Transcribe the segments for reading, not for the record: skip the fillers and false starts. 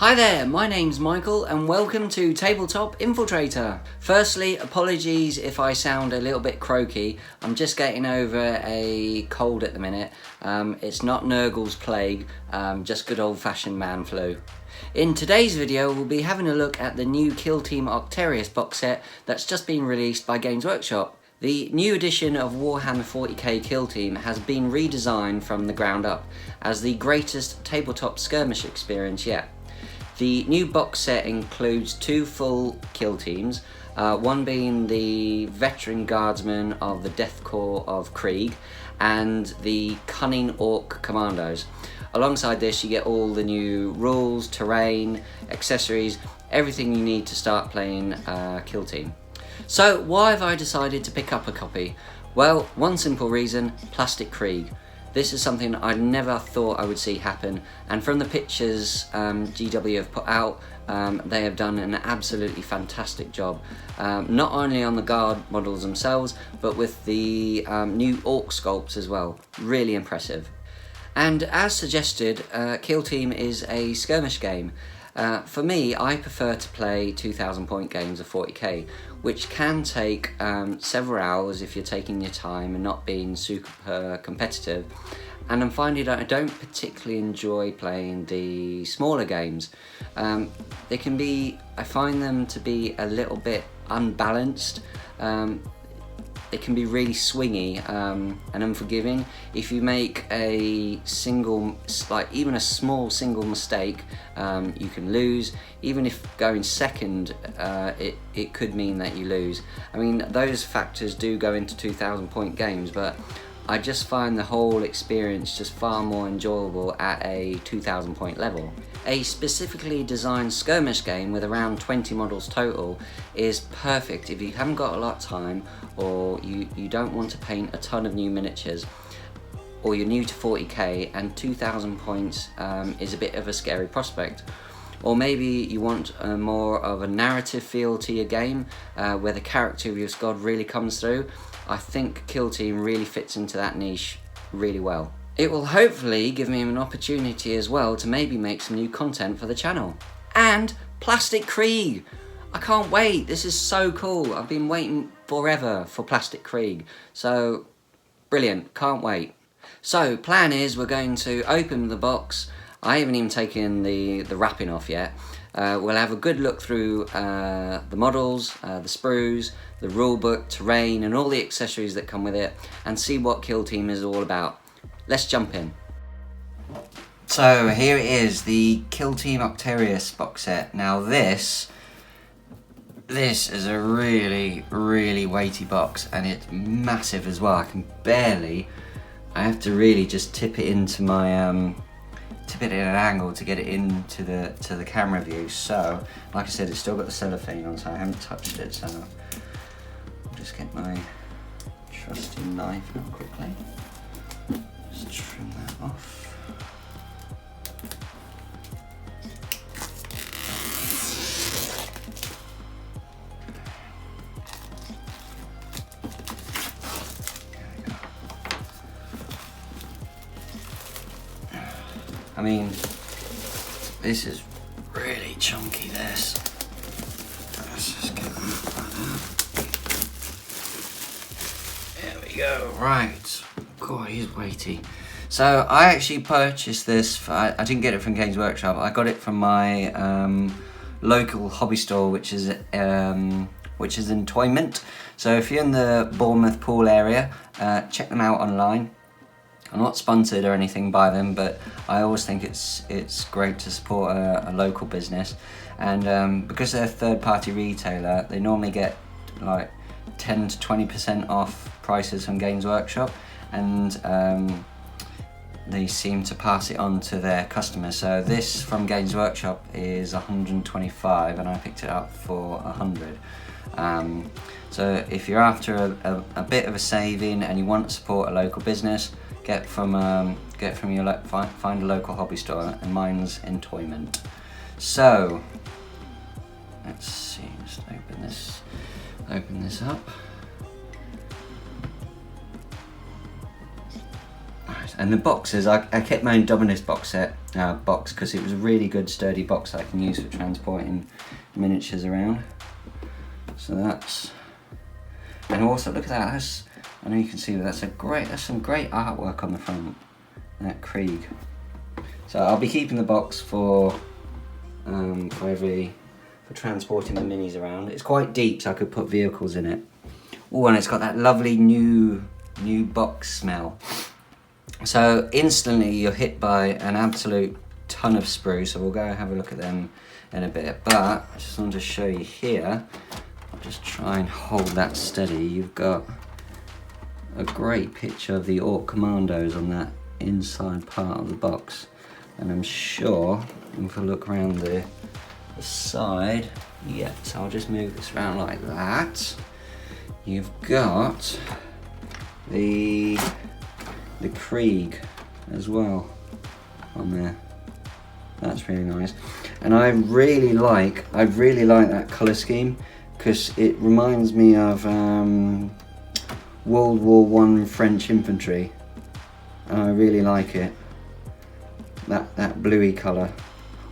Hi there, my name's Michael and welcome to Tabletop-Infiltrator. Firstly, apologies if I sound a little bit croaky. I'm just getting over a cold at the minute. It's not Nurgle's plague, just good old-fashioned man flu. In today's video, we'll be having a look at the new Team Octarius box set that's just been released by Games Workshop. The new edition of Warhammer 40k Kill Team has been redesigned from the ground up as the greatest tabletop skirmish experience yet. The new box set includes two full kill teams, one being the veteran guardsman of the Death Corps of Krieg and the cunning Ork Kommandos. Alongside this you get all the new rules, terrain, accessories, everything you need to start playing Kill Team. So why have I decided to pick up a copy? Well, one simple reason: Plastic Krieg. This is something I never thought I would see happen, and from the pictures GW have put out, they have done an absolutely fantastic job, not only on the guard models themselves, but with the new Orc sculpts as well. Really impressive. And as suggested, Kill Team is a skirmish game. For me, I prefer to play 2,000 point games of 40k, which can take several hours if you're taking your time and not being super competitive. And I'm finding that I don't particularly enjoy playing the smaller games. I find them to be a little bit unbalanced. It can be really swingy and unforgiving. If you make a single, even a small single mistake, you can lose. Even if going second, it could mean that you lose. I mean, those factors do go into 2,000 point games, but I just find the whole experience just far more enjoyable at a 2,000 point level. A specifically designed skirmish game with around 20 models total is perfect if you haven't got a lot of time, or you don't want to paint a ton of new miniatures, or you're new to 40k and 2,000 points is a bit of a scary prospect. Or maybe you want more of a narrative feel to your game, where the character of your squad really comes through. I think Kill Team really fits into that niche really well. It will hopefully give me an opportunity as well to maybe make some new content for the channel. And Plastic Krieg! I can't wait, this is so cool. I've been waiting forever for Plastic Krieg. So, brilliant, can't wait. So, plan is we're going to open the box. I haven't even taken the wrapping off yet. We'll have a good look through the models, the sprues, the rulebook, terrain and all the accessories that come with it, and see what Kill Team is all about. Let's jump in. So here it is, the Kill Team Octarius box set. Now this is a really, really weighty box, and it's massive as well. I have to really just tip it into my tip it at an angle to get it into the camera view. So, like I said, it's still got the cellophane on, so I haven't touched it. So, I'll just get my trusty knife out quickly. Just trim that off. I mean, this is really chunky, this. Let's just get that like that. There we go, right. God, he's weighty. So I actually purchased this, I didn't get it from Games Workshop, I got it from my local hobby store, which is Entoyment. So if you're in the Bournemouth Pool area, check them out online. I'm not sponsored or anything by them, but I always think it's great to support a local business, and because they're a third-party retailer, they normally get like 10 to 20% off prices from Games Workshop, and they seem to pass it on to their customers. So this from Games Workshop is 125, and I picked it up for 100. So if you're after a bit of a saving and you want to support a local business, find a local hobby store, and mine's Entoyment. So let's see, just open this up. Right, And the boxes, I kept my own Dominus box because it was a really good sturdy box that I can use for transporting miniatures around. So that's, and also look at that, I know you can see that's some great artwork on the front, that Krieg. So I'll be keeping the box for transporting the minis around. It's quite deep, so I could put vehicles in it. Oh, and it's got that lovely new box smell. So instantly you're hit by an absolute ton of sprues, so we'll go have a look at them in a bit. But I just wanted to show you here, I'll just try and hold that steady. You've got a great picture of the Ork Kommandos on that inside part of the box. And I'm sure, if I look around the side, yeah, so I'll just move this around like that. You've got the Krieg as well on there. That's really nice. And I really like that colour scheme because it reminds me of World War I French infantry. And I really like it. That bluey colour.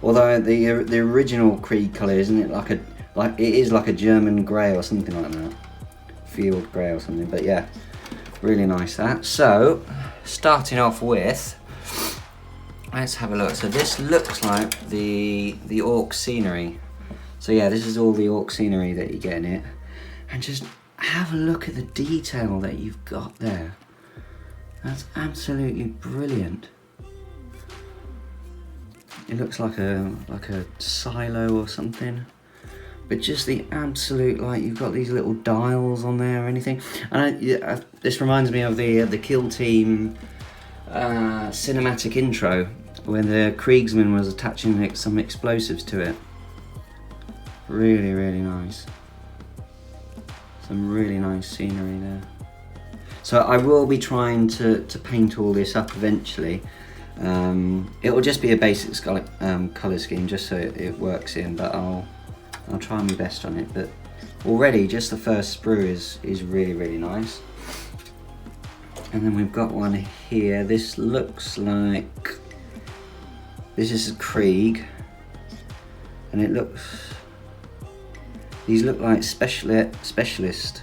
Although the original Krieg colour, isn't it like it is like a German grey or something like that, field grey or something. But yeah, really nice that. So starting off with, let's have a look. So this looks like the Orc Scenery. So yeah, this is all the Orc Scenery that you get in it, and just have a look at the detail that you've got there. That's absolutely brilliant. It looks like a silo or something, but just the absolute, like, you've got these little dials on there or anything. And this reminds me of the Kill Team cinematic intro when the Kriegsman was attaching some explosives to it. Really, really nice. Some really nice scenery there. So I will be trying to paint all this up eventually. It will just be a basic colour scheme just so it works in, but I'll try my best on it. But already just the first sprue is really, really nice. And then we've got one here. This looks like, this is a Krieg, and these look like specialist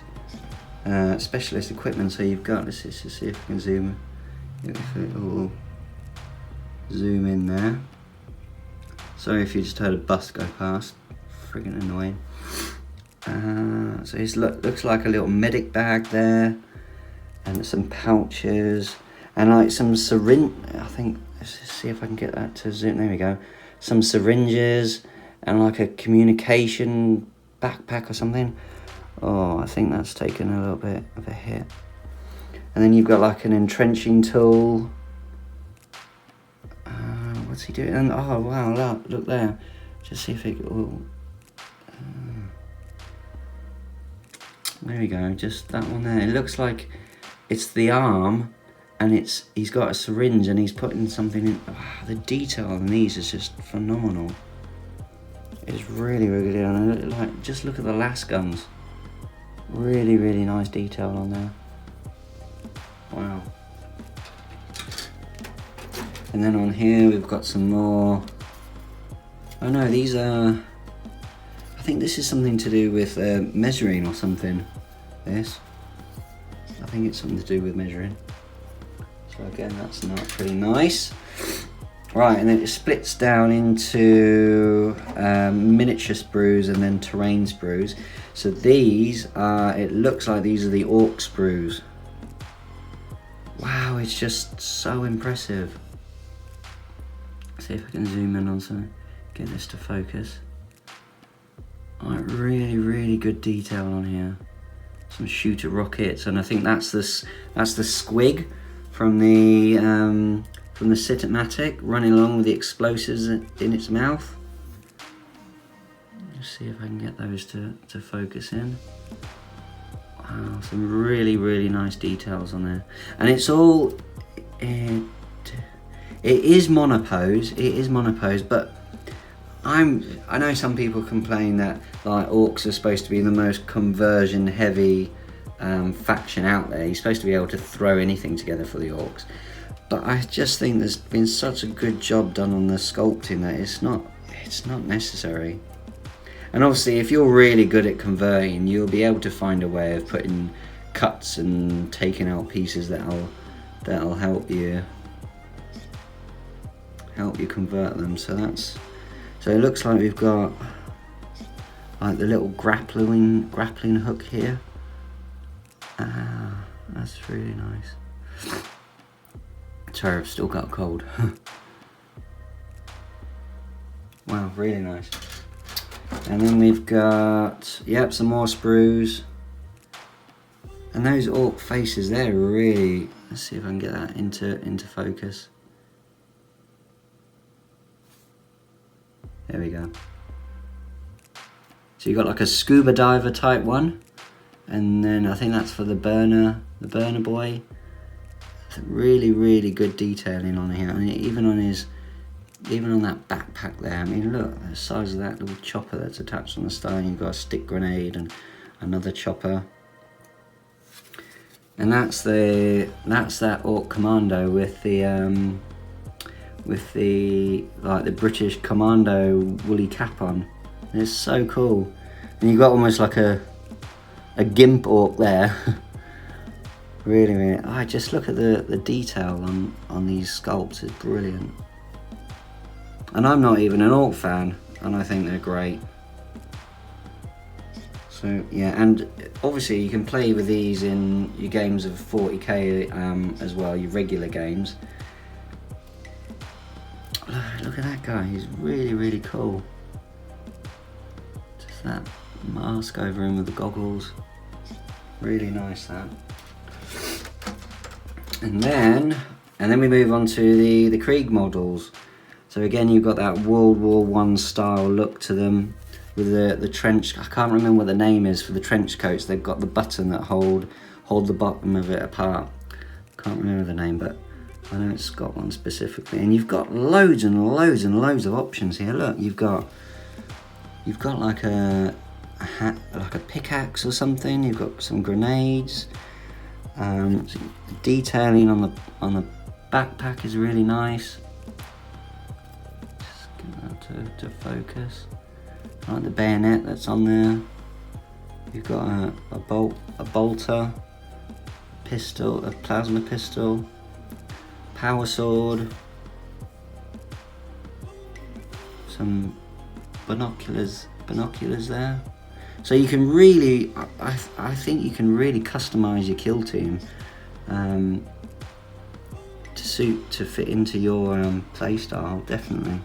equipment. So you've got, let's see if I can zoom in there. Sorry if you just heard a bus go past, friggin' annoying. So it looks like a little medic bag there, and some pouches, and like some syringe, I think, let's just see if I can get that to zoom, there we go. Some syringes, and like a communication backpack or something. Oh, I think that's taken a little bit of a hit. And then you've got like an entrenching tool. What's he doing? And oh wow, look there. Just see if it will. There we go. Just that one there. It looks like it's the arm, and he's got a syringe and he's putting something in. Oh, the detail on these is just phenomenal. It's really, really good. And like, just look at the las guns. Really, really nice detail on there. Wow. And then on here we've got some more. Oh no, these are, I think this is something to do with measuring or something. This, I think it's something to do with measuring. So again, that's not pretty nice. Right, and then it splits down into miniature sprues and then terrain sprues. So these are, it looks like these are the Orc sprues. Wow, it's just so impressive. See if I can zoom in on something, get this to focus. Like, really, really good detail on here. Some shooter rockets, and I think that's the squig from the cinematic, running along with the explosives in its mouth. Just see if I can get those to focus in. Wow, some really, really nice details on there, and it's all. It is monopose, but I know some people complain that like orcs are supposed to be the most conversion heavy faction out there. You're supposed to be able to throw anything together for the orcs, But I just think there's been such a good job done on the sculpting that it's not necessary. And obviously if you're really good at converting, you'll be able to find a way of putting cuts and taking out pieces that'll help you convert them. So it looks like we've got like the little grappling hook here. Ah, that's really nice. Sorry, I've still got a cold. Wow, really nice. And then we've got, yep, some more sprues. And those orc faces, they're really, let's see if I can get that into focus. There we go. So you've got like a scuba diver type one. And then I think that's for the burner boy. Really, really good detailing on here. I mean, even on that backpack there. I mean, look, the size of that little chopper that's attached on the stone. You've got a stick grenade and another chopper. And that's that Ork Kommando with the like the British Commando woolly cap on. And it's so cool. And you've got almost like a gimp orc there. Really, really. Just look at the detail on these sculpts. It's brilliant. And I'm not even an orc fan, and I think they're great. So yeah, and obviously you can play with these in your games of 40k as well, your regular games. Look at that guy, he's really, really cool. Just that mask over him with the goggles. Really nice, that. And then we move on to the Krieg models. So again, you've got that World War I style look to them with the trench. I can't remember what the name is for the trench coats. They've got the button that hold the bottom of it apart. Can't remember the name, but I know it's got one specifically. And you've got loads and loads and loads of options here. Look, you've got like a hat, like a pickaxe or something. You've got some grenades. Detailing on the backpack is really nice. Just get that to focus. I like the bayonet that's on there. You've got a bolter, pistol, a plasma pistol, power sword, some binoculars there. So you can really, I think you can really customize your kill team to fit into your play style. Definitely.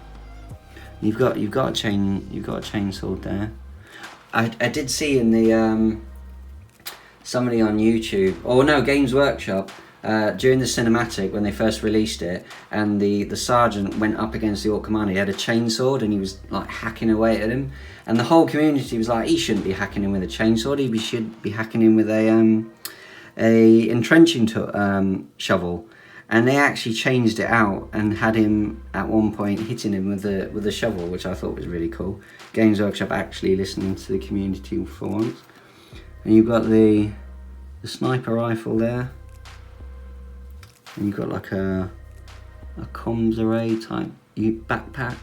You've got a chainsaw there. I did see in the somebody on YouTube, or no, Games Workshop, during the cinematic when they first released it, and the sergeant went up against the Ork Kommando. He had a chainsaw and he was like hacking away at him, and the whole community was like, he shouldn't be hacking him with a chainsaw. He should be hacking him with a entrenching shovel. And they actually changed it out and had him at one point hitting him with a shovel, which I thought was really cool. Games Workshop actually listening to the community for once. And you've got the sniper rifle there. And you've got like a comms array type backpack.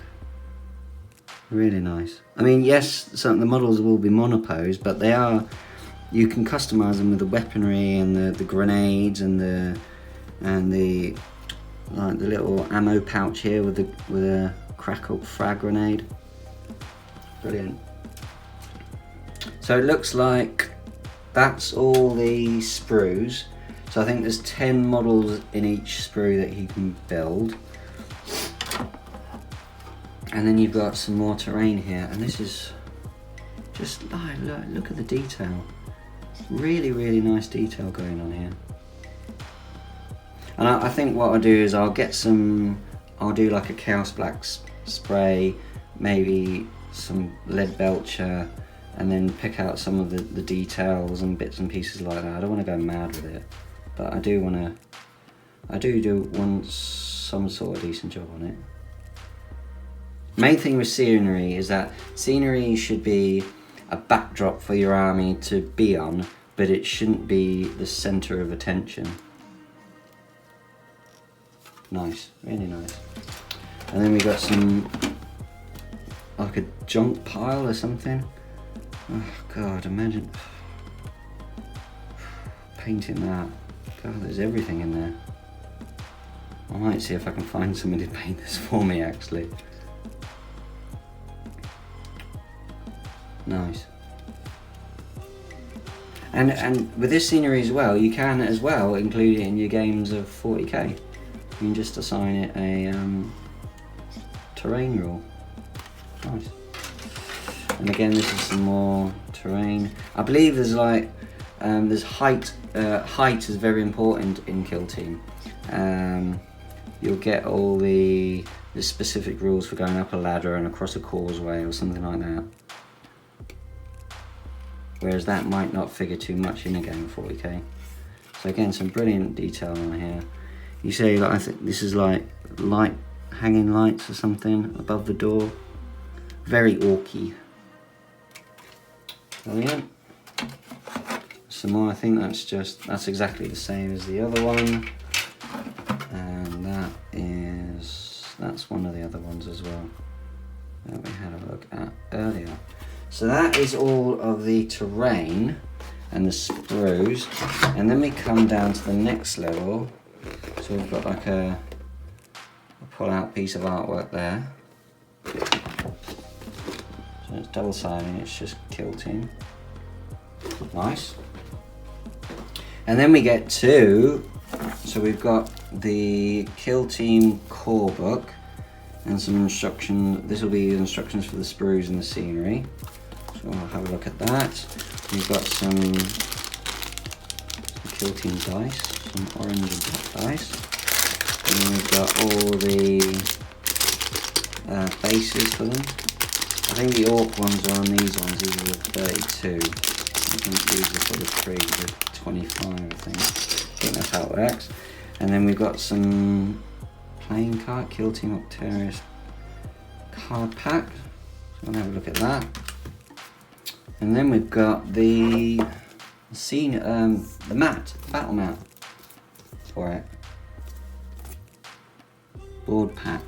Really nice. I mean, yes, some of the models will be monopose, but you can customize them with the weaponry and the grenades and the little ammo pouch here with a crackle frag grenade. Brilliant. So it looks like that's all the sprues. So I think there's 10 models in each sprue that he can build. And then you've got some more terrain here, and this is just look at the detail. Really, really nice detail going on here. And I think what I'll do is I'll do like a Chaos Black spray, maybe some lead belcher, and then pick out some of the details and bits and pieces like that. I don't want to go mad with it, but I do want some sort of decent job on it. Main thing with scenery is that scenery should be a backdrop for your army to be on, but it shouldn't be the center of attention. Nice, really nice. And then we got some, like a junk pile or something. Oh God, imagine painting that. God, there's everything in there. I might see if I can find somebody to paint this for me actually. Nice. And with this scenery as well, you can as well include it in your games of 40k. You can just assign it a terrain rule. Nice. And again, this is some more terrain. I believe there's like there's height. Height is very important in Kill Team. You'll get all the specific rules for going up a ladder and across a causeway or something like that. Whereas that might not figure too much in a game of 40k. So again, some brilliant detail on here. You say, like, I think this is like light, hanging lights or something above the door. Very orky. Brilliant. Some more, I think that's exactly the same as the other one. And that's one of the other ones as well that we had a look at earlier. So that is all of the terrain and the sprues, and then we come down to the next level. So we've got like a pull-out piece of artwork there. So it's double-sided, it's just Kill Team. Nice. And then we get to, so we've got the Kill Team core book and some instructions. This will be instructions for the sprues and the scenery. So we'll have a look at that. We've got some Kill Team dice, some orange and black dice. And then we've got all the bases for them. I think the Orc ones are on these ones. These are the 32. I think these are for the Krieg, the 25, I think that's how it works. And then we've got some playing card, Kill Team Octarius card pack. So we'll have a look at that. And then we've got the mat, battle mat for it. Board pack.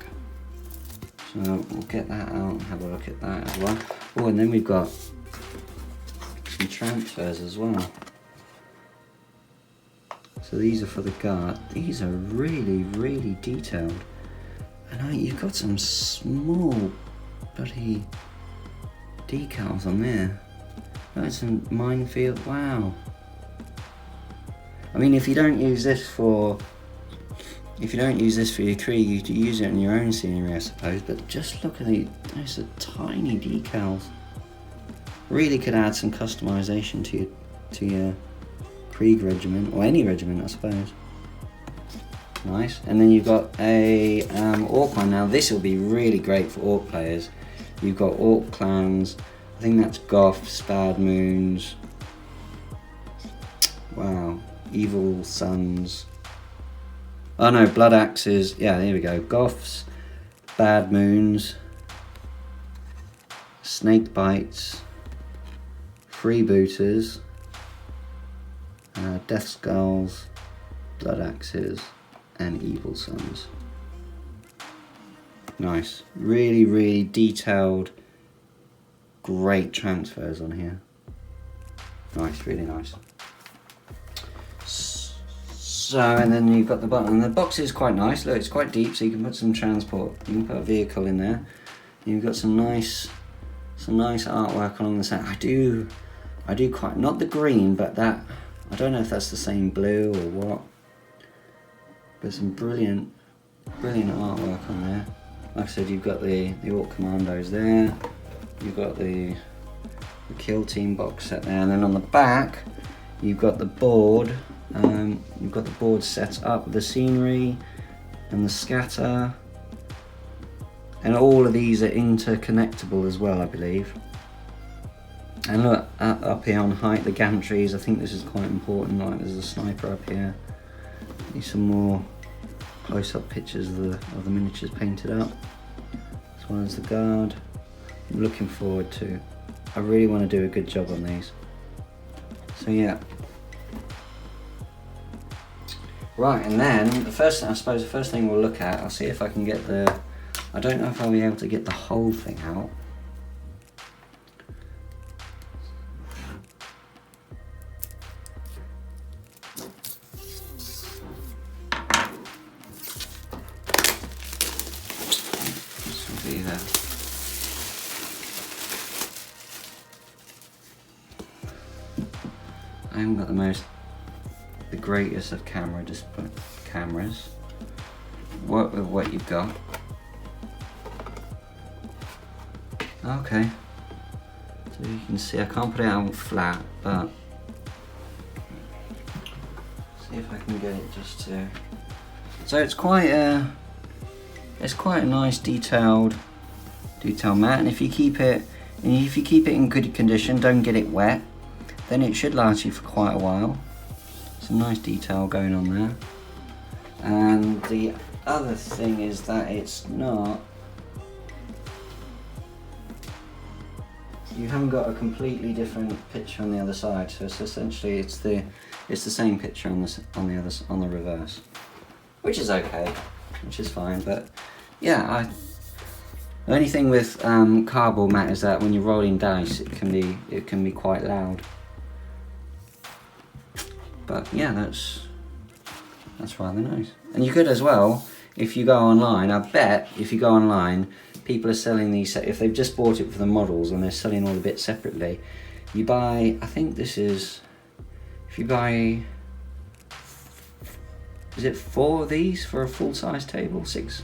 So we'll get that out and have a look at that as well. Oh, and then we've got some transfers as well. So these are for the guard. These are really, really detailed. And you've got some small bloody decals on there. That's a minefield. Wow. I mean, if you don't use this for your Krieg, you could use it in your own scenery, I suppose. But just look at those are tiny decals. Really could add some customization to your Krieg regiment, or any regiment, I suppose. Nice. And then you've got a Orc one. Now this will be really great for Orc players. You've got Orc clans. I think that's Goths, Bad Moons. Wow. Evil Sons. Oh no, Blood Axes. Yeah, there we go. Goths, Bad Moons, Snake Bites, Freebooters, Death Skulls, Blood Axes, and Evil Sons. Nice. Really, really detailed, great transfers on here. Nice, really nice. So, and then you've got the bottom, and the box is quite nice. Look, it's quite deep, so you can put some transport. You can put a vehicle in there. You've got some nice artwork along the side. I do quite, not the green, but that, I don't know if that's the same blue or what. But some brilliant artwork on there. Like I said, you've got the Ork Kommandos there. You've got the Kill Team box set there, and then on the back, you've got the board. You've got the board set up with the scenery and the scatter, and all of these are interconnectable as well, I believe. And look, up here on height, the gantries. I think this is quite important. Like, there's a sniper up here. Need some more close-up pictures of the miniatures painted up, as well as the guard. I'm looking forward to. I really want to do a good job on these. So yeah. Right, and then the first thing we'll look at, I'll see if I can get I don't know if I'll be able to get the whole thing out. This will be there. I haven't got the greatest of cameras. Work with what you've got. Okay. So you can see I can't put it out flat, but see if I can get it just to. So it's quite a nice detailed mat, and if you keep it in good condition, don't get it wet, then it should last you for quite a while. Some nice detail going on there. And the other thing is that it's not, you haven't got a completely different picture on the other side, so it's essentially it's the same picture on the reverse, which is okay, which is fine. But yeah, the only thing with cardboard mat is that when you're rolling dice, it can be quite loud. But yeah, that's rather nice. And you could as well, if you go online, I bet if you go online, people are selling these, if they've just bought it for the models and they're selling all the bits separately, you buy, I think this is, if you buy, is it 4 of these for a full-size table, 6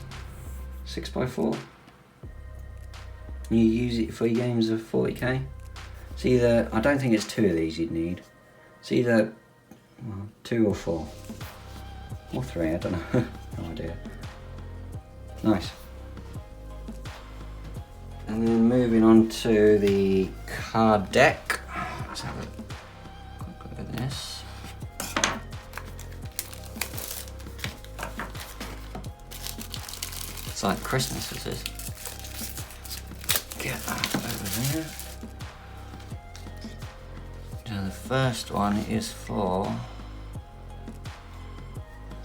by 4? And you use it for games of 40k. It's either, I don't think it's 2 of these you'd need. It's either 2 or 4. Or 3, I don't know. No idea. Nice. And then moving on to the card deck. Let's have a quick look at this. It's like Christmas, this is. Get that over there. So the first one is for,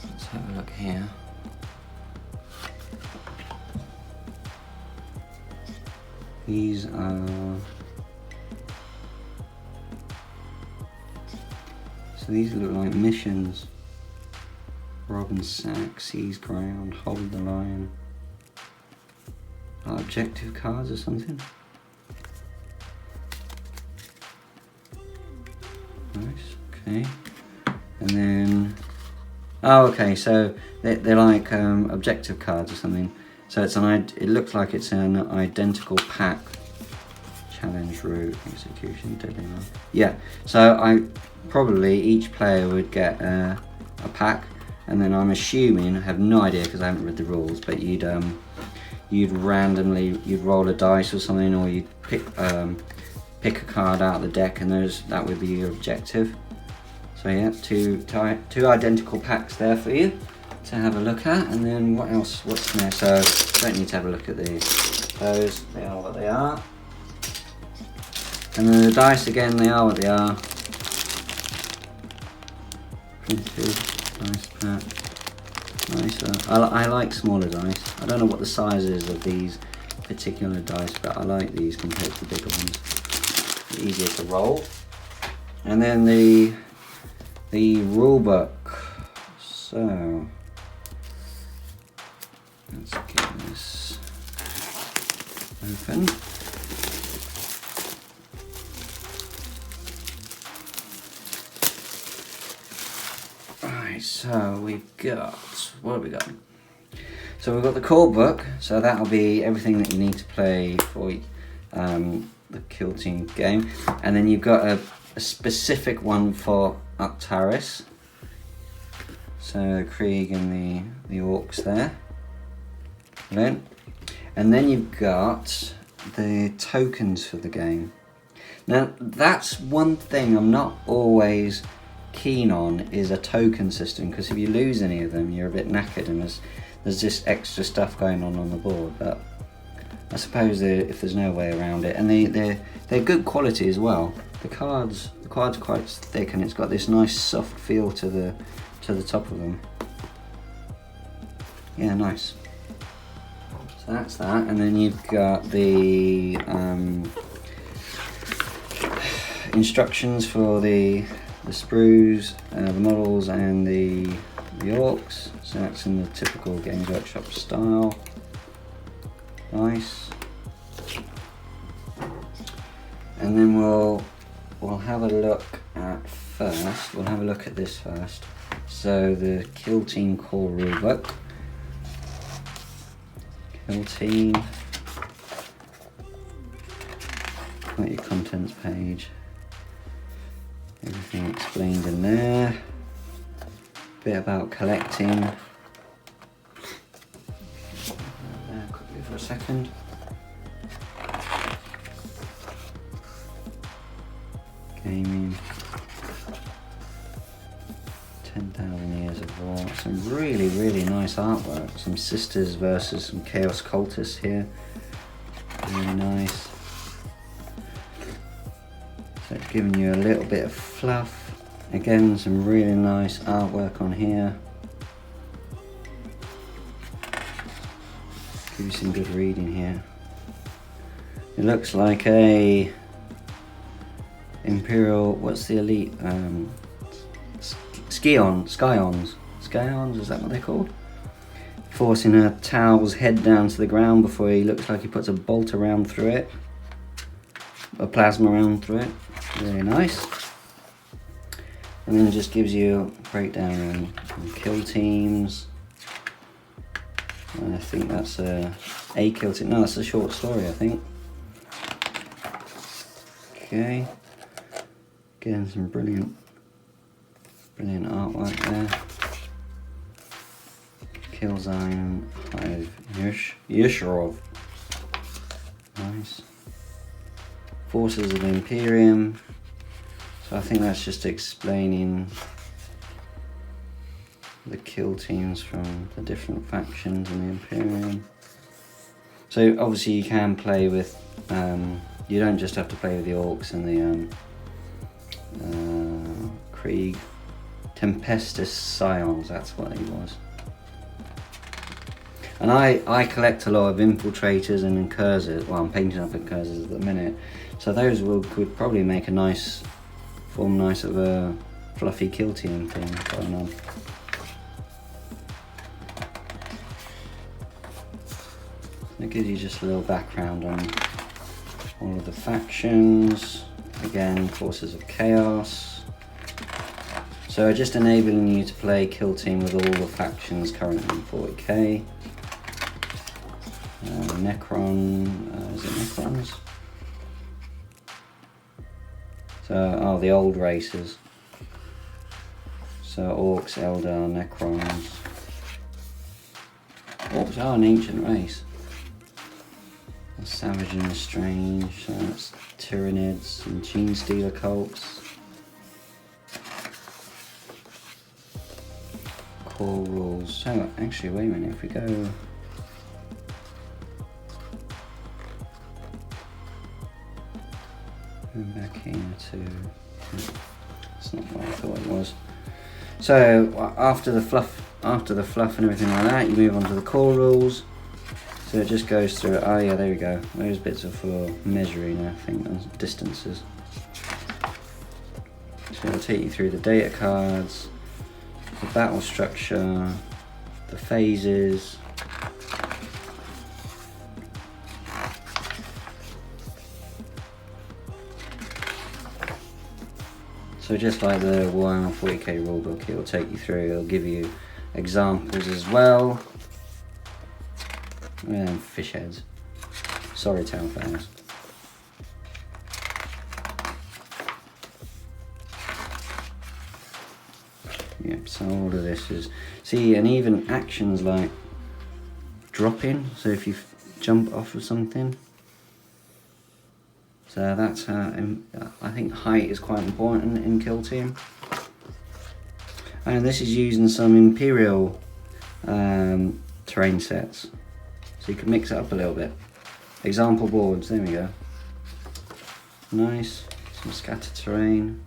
let's have a look here. These are, so these look like missions. Rob and sack, seize ground, hold the line. Objective cards or something. Nice, okay. And then, oh okay, so they're like objective cards or something. So it's it looks like it's an identical pack. Challenge, route, execution, deadly run. Yeah, so probably each player would get a pack, and then I'm assuming, I have no idea because I haven't read the rules, but you'd randomly, you'd roll a dice or something, or you'd pick a card out of the deck, and that would be your objective. So yeah, two identical packs there for you to have a look at. And then what else, what's in there? So don't need to have a look at these. Those, they are what they are. And then the dice again, they are what they are. Printed, nice pack. Nice. I like smaller dice. I don't know what the size is of these particular dice, but I like these compared to the bigger ones. Easier to roll. And then the rule book. So let's get this open. Right, so we've got, what have we got? So we've got the core book, so that'll be everything that you need to play for the Kill Team game. And then you've got a specific one for Octarius. So Krieg and the Orcs there. And then you've got the tokens for the game. Now that's one thing I'm not always keen on, is a token system, because if you lose any of them you're a bit knackered, and there's just extra stuff going on the board. But I suppose if there's no way around it, and they're good quality as well. The cards are quite thick, and it's got this nice soft feel to the top of them. yeah, nice. So that's that, and then you've got the instructions for the sprues, the models, and the orcs. So that's in the typical Games Workshop style. Nice. And then we'll have a look at first. We'll have a look at this first. So the Kill Team core rulebook. Kill Team. Got your contents page. Everything explained in there. Bit about collecting. There quickly for a second. Gaming. 10,000 Years of War. Some really nice artwork. Some sisters versus some chaos cultists here. Really nice. So it's giving you a little bit of fluff. Again, some really nice artwork on here. Give you some good reading here. It looks like a Imperial, what's the elite? Scions, is that what they're called? Forcing a Tau's head down to the ground before he looks like he puts a bolt around through it. A plasma round through it. Really nice. And then it just gives you a breakdown on kill teams. I think that's a kill team. No, that's a short story, I think. Okay. Again, some brilliant artwork there. Killzine, Hive, Yusharov. Nice. Forces of Imperium. So I think that's just explaining the kill teams from the different factions in the Imperium. So obviously you can play with, you don't just have to play with the Orcs and the Krieg Tempestus Scions, that's what he was. And I collect a lot of infiltrators and incursors. Well, I'm painting up incursors at the minute, so those could probably make a nice, form nice of a fluffy kill team thing going on. It gives you just a little background on all of the factions. Again, Forces of Chaos. So just enabling you to play kill team with all the factions currently in 40k. Necron, is it Necrons? So, the old races. So Orcs, Eldar, Necrons. Orcs are an ancient race. The Savage and the Strange, so that's Tyranids and Gene Stealer cults. Core rules. So actually, wait a minute, if we go back here to, it's not what I thought it was. So after the fluff and everything like that, you move on to the core rules. So it just goes through, oh yeah, there we go. Those bits are for measuring, I think, and distances. So it'll take you through the data cards, the battle structure, the phases. So just like the WARHAMMER 40k rulebook, it will take you through, it'll give you examples as well. And fish heads. Sorry, town fans. Yep, so all of this is, see, and even actions like dropping, so if you jump off of something. So that's how, I think height is quite important in Kill Team. And this is using some Imperial terrain sets. So you can mix it up a little bit. Example boards, there we go. Nice, some scattered terrain.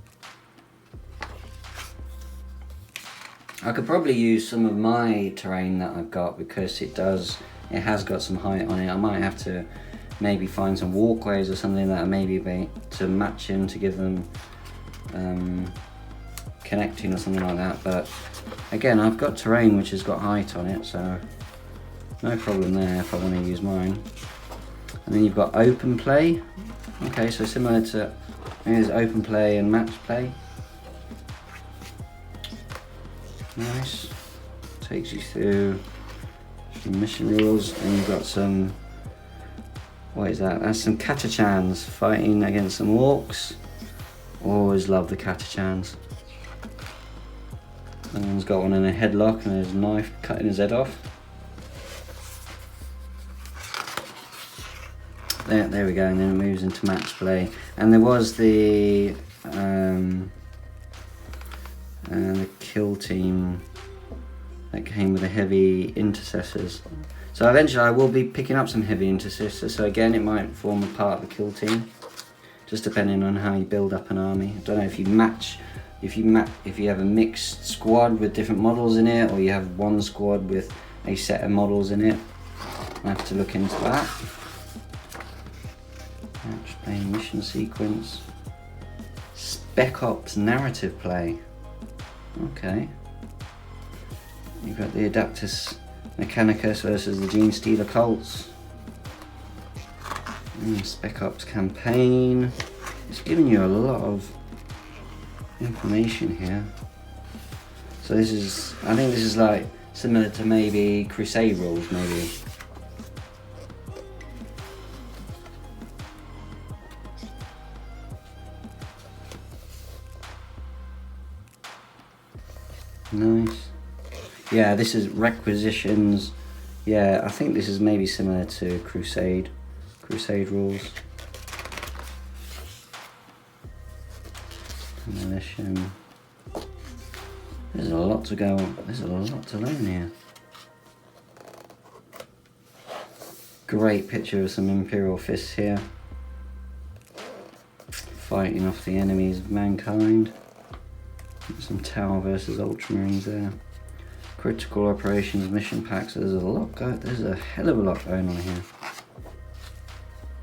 I could probably use some of my terrain that I've got because it has got some height on it. I might have to maybe find some walkways or something that maybe to match him to give them connecting or something like that. But again, I've got terrain which has got height on it, so no problem there if I want to use mine. And then you've got open play. Okay, so similar to here's open play and match play. Nice. Takes you through some mission rules, and you've got some, what is that? That's some Catachans fighting against some orcs. Always love the Catachans. That one's got one in a headlock and there's a knife cutting his head off. There we go, and then it moves into match play. And there was the kill team that came with the heavy intercessors. So eventually I will be picking up some heavy intercessors, so again it might form a part of the kill team, just depending on how you build up an army. I don't know if you have a mixed squad with different models in it, or you have one squad with a set of models in it. I have to look into that. Match play mission sequence. Spec Ops narrative play. Okay. You've got the Adaptus Mechanicus versus the Gene Stealer Colts. Spec Ops campaign. It's giving you a lot of information here. So I think this is like similar to maybe Crusade rules, maybe. Nice. Yeah, this is requisitions. Yeah, I think this is maybe similar to Crusade rules. Demolition. There's a lot to go on. There's a lot to learn here. Great picture of some Imperial fists here. Fighting off the enemies of mankind. Some Tower versus Ultramarines there. Critical operations mission packs. There's a hell of a lot going on here.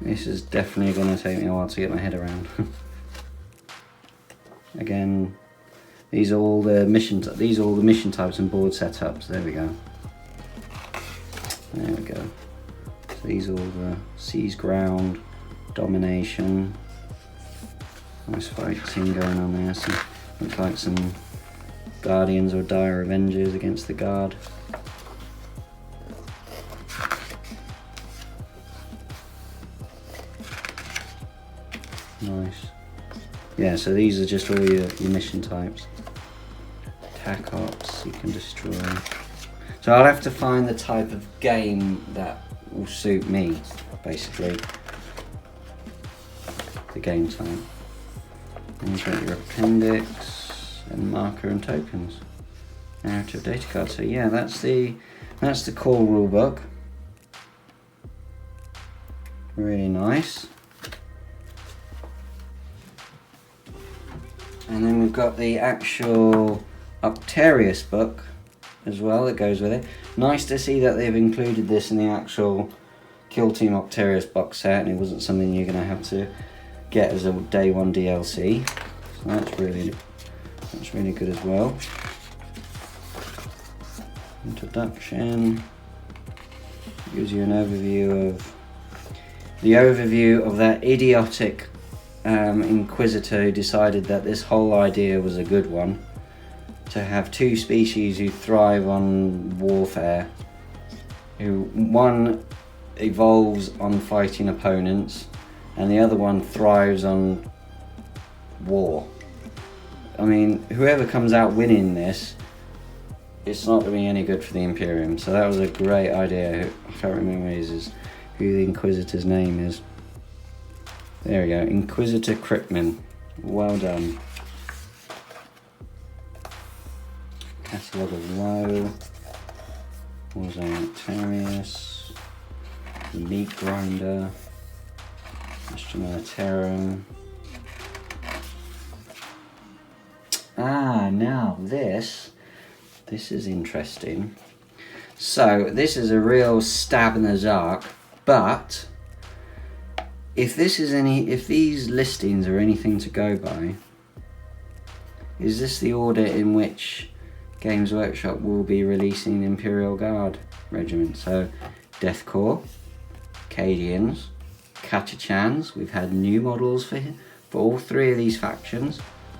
This is definitely going to take me a while to get my head around. Again, these are all the mission types and board setups. There we go. There we go. So these are all the seize ground, domination. Nice fight scene going on there. Looks like some Guardians or Dire Avengers against the Guard. Nice. Yeah, so these are just all your mission types. Attack Ops, Seek and Destroy. So I'll have to find the type of game that will suit me, basically. The game type. And you've got your appendix and marker and tokens. Narrative data card. So yeah, that's the core rule book. Really nice. And then we've got the actual Octarius book as well that goes with it. Nice to see that they've included this in the actual Kill Team Octarius box set, and it wasn't something you're going to have to get as a day one DLC. So that's really good as well. Introduction gives you an overview of that idiotic Inquisitor who decided that this whole idea was a good one, to have two species who thrive on warfare, who one evolves on fighting opponents and the other one thrives on war. I mean, whoever comes out winning this, it's not going to be any good for the Imperium. So that was a great idea. I can't remember who the Inquisitor's name is. There we go, Inquisitor Crickman. Well done. Catalogue of Woe. Team Octarius. The Meat Grinder. Astra Militarum. Now this This is interesting. So this is a real stab in the dark, but if these listings are anything to go by, is this the order in which Games Workshop will be releasing Imperial Guard Regiment? So Death Corps, Cadians, Catachans. We've had new models for all three of these factions.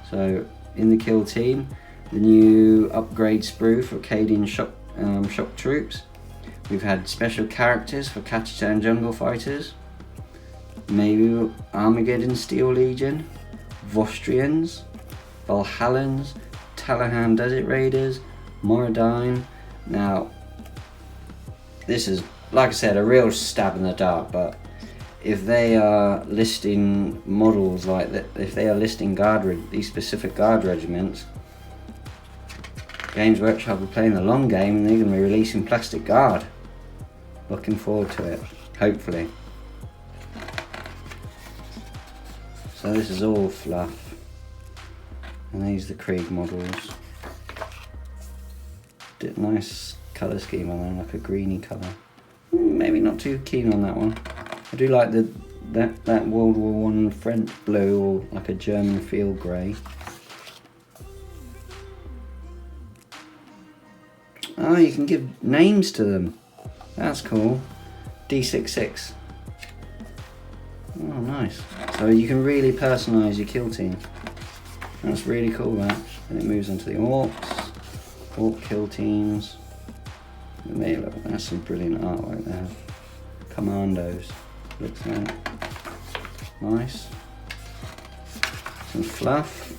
So in the kill team, the new upgrade sprue for Cadian shock troops. We've had special characters for Catachan jungle fighters. Maybe Armageddon Steel Legion, Vostrians, Valhallans, Talahan Desert Raiders, Moradine. Now, this is, like I said, a real stab in the dark, but if they are listing models like that, if they are listing these specific guard regiments, Games Workshop are playing the long game and they're going to be releasing Plastic Guard. Looking forward to it, hopefully. So this is all fluff. And these are the Krieg models. Nice colour scheme on them, like a greeny colour. Maybe not too keen on that one. I do like that World War I French blue, or like a German field grey. Oh, you can give names to them. That's cool. D66. Oh, nice. So you can really personalise your kill team. That's really cool, that. And it moves on to the Orcs. Orc kill teams. That's some brilliant artwork there. Commandos. Looks like. Nice. Some fluff.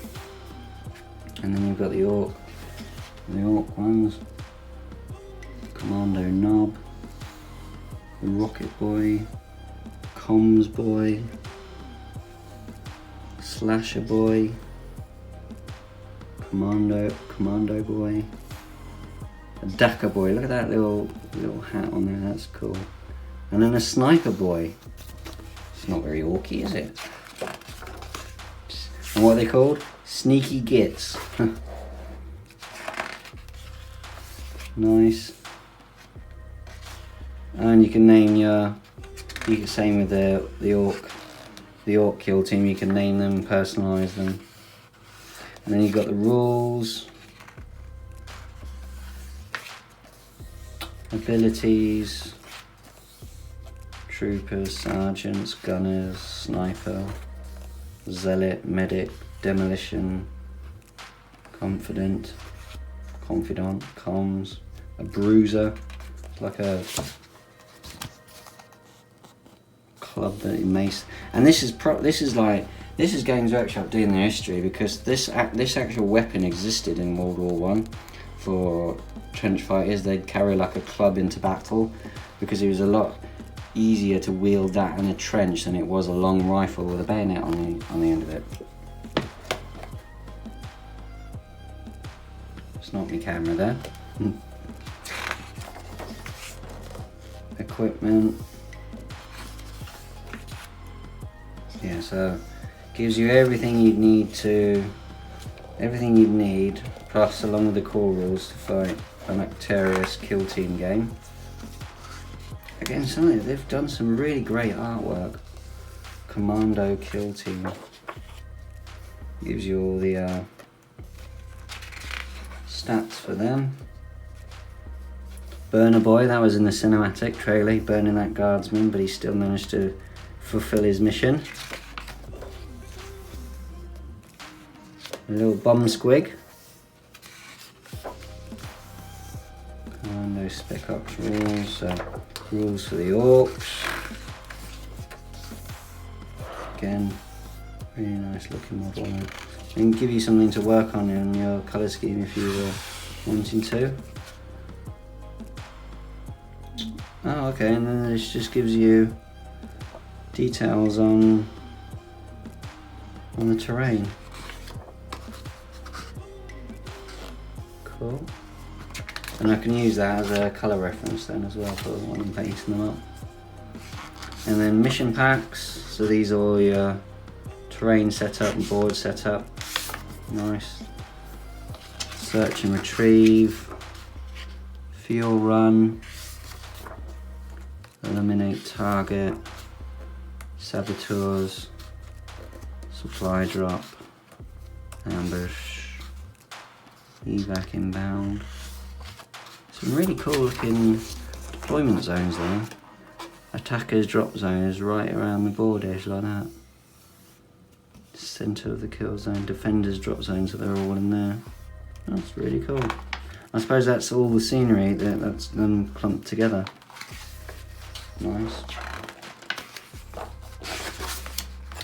And then you've got the Orc ones. Commando Knob. The Rocket Boy. Comms Boy. Slasher Boy. Commando Boy. A Dakka Boy. Look at that little hat on there. That's cool. And then a Sniper Boy. It's not very orky, is it? And what are they called? Sneaky Gits. Nice. And you can name same with the Orc kill team. You can name them, personalise them. And then you've got the rules, abilities, troopers, sergeants, gunners, sniper, zealot, medic, demolition, confidant, comms, a bruiser. It's like a club that it makes. And this is Games Workshop doing their history, because this actual weapon existed in World War I for trench fighters. They'd carry like a club into battle because it was a lot easier to wield that in a trench than it was a long rifle with a bayonet on the end of it. It's not my camera there. Equipment. Yeah, so gives you everything you'd need, plus along with the core rules to fight an Octarius kill team game. Again, they've done some really great artwork. Commando kill team. Gives you all the stats for them. Burner Boy, that was in the cinematic trailer, burning that guardsman, but he still managed to fulfill his mission. A little bomb squig. Commando Spec Ops rules, rules for the Orcs. Again, really nice looking model. And give you something to work on in your colour scheme if you were wanting to. Oh, okay, and then this just gives you details on the terrain. Cool. And I can use that as a colour reference then as well for when I'm painting them up. And then mission packs, so these are all your terrain setup and board setup. Nice. Search and retrieve. fuel run, eliminate target, saboteurs, supply drop, ambush, evac inbound. Some really cool looking deployment zones there. Attackers drop zones right around the board edge like that. Centre of the kill zone, defenders drop zones, so they're all in there. That's really cool. I suppose that's all the scenery, that's them clumped together. Nice.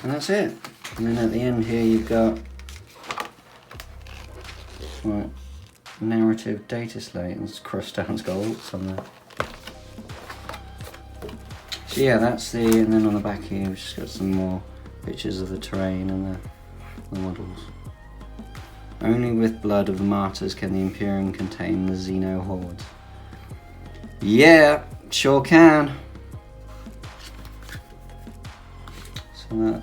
And that's it. And then at the end here you've got right, narrative data slate. Let's cross down gold somewhere. So yeah, that's and then on the back here we've just got some more pictures of the terrain and the models. Only with blood of the martyrs can the Imperium contain the Xeno hordes. Yeah, sure can. So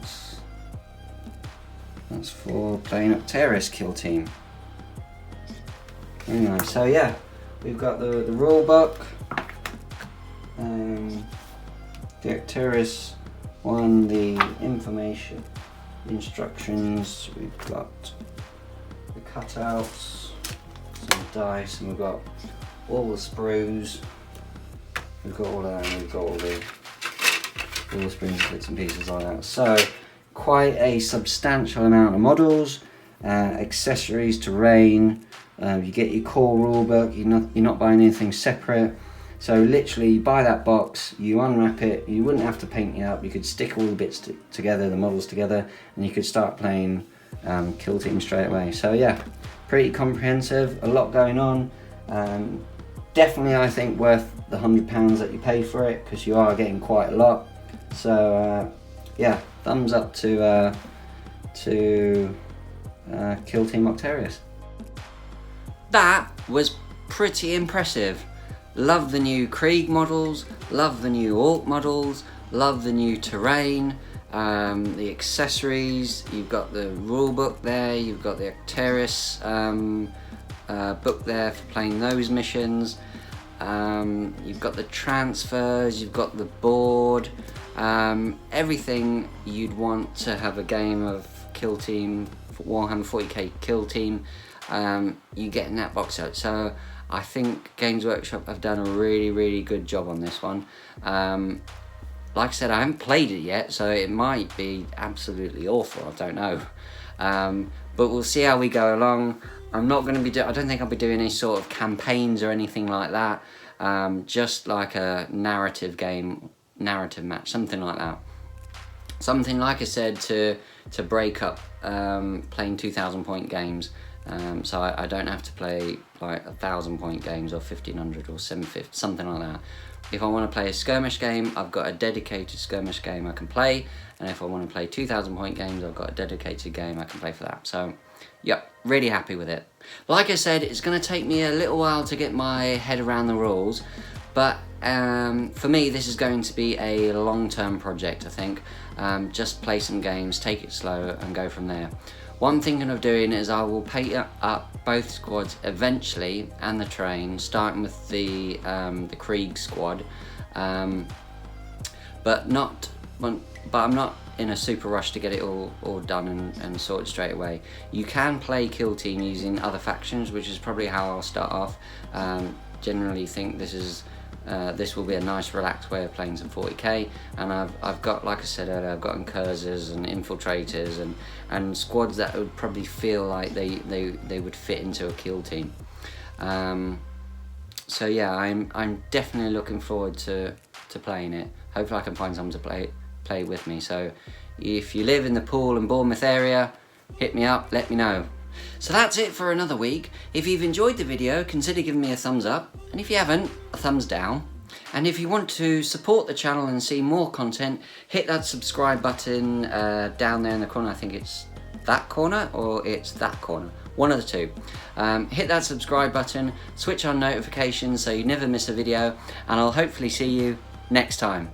that's for playing Octarius kill team. Very nice. So yeah, we've got the rule book. The Octarius one, the information, instructions. We've got the cutouts, some dice, and we've got all the sprues. We've got all that, and we've got all the sprues, bits and pieces like that. So quite a substantial amount of models, accessories, terrain. You get your core rulebook. You're not buying anything separate. So literally, you buy that box, you unwrap it. You wouldn't have to paint it up. You could stick all the bits together, the models together, and you could start playing kill team straight away. So yeah, pretty comprehensive. A lot going on. Definitely, I think worth the £100 that you pay for it, because you are getting quite a lot. So yeah, thumbs up to Kill Team Octarius. That was pretty impressive. Love the new Krieg models, love the new Ork models, love the new terrain, the accessories. You've got the rule book there, you've got the Octarius book there for playing those missions. You've got the transfers, you've got the board, everything you'd want to have a game of kill team, Warhammer 40k kill team, you get in that box set. So I think Games Workshop have done a really good job on this one. Like I said, I haven't played it yet, so it might be absolutely awful, I don't know. But we'll see how we go along. I'm not going to be I don't think I'll be doing any sort of campaigns or anything like that. Just like a narrative game, narrative match, something like that. Something, like I said, to break up playing 2,000 point games. So I don't have to play like 1,000 point games or 1,500 or 750, something like that. If I want to play a skirmish game, I've got a dedicated skirmish game I can play, and if I want to play 2,000 point games, I've got a dedicated game I can play for that. So yep, really happy with it. Like I said, it's going to take me a little while to get my head around the rules, but for me this is going to be a long-term project, I think. Just play some games, take it slow and go from there. What I'm thinking of doing is I will paint up both squads eventually, and the terrain, starting with the Krieg squad, but I'm not in a super rush to get it all done and sorted straight away. You can play kill team using other factions, which is probably how I'll start off. Generally think this will be a nice relaxed way of playing some 40k, and I've got, like I said earlier, I've got incursors and infiltrators and squads that would probably feel like they would fit into a kill team. So yeah, I'm definitely looking forward to playing it. Hopefully I can find someone to play with me. So if you live in the Poole and Bournemouth area, hit me up, let me know. So that's it for another week. If you've enjoyed the video, consider giving me a thumbs up, and if you haven't, a thumbs down. And if you want to support the channel and see more content, hit that subscribe button down there in the corner. I think it's that corner or it's that corner, one of the two. Hit that subscribe button, switch on notifications so you never miss a video, and I'll hopefully see you next time.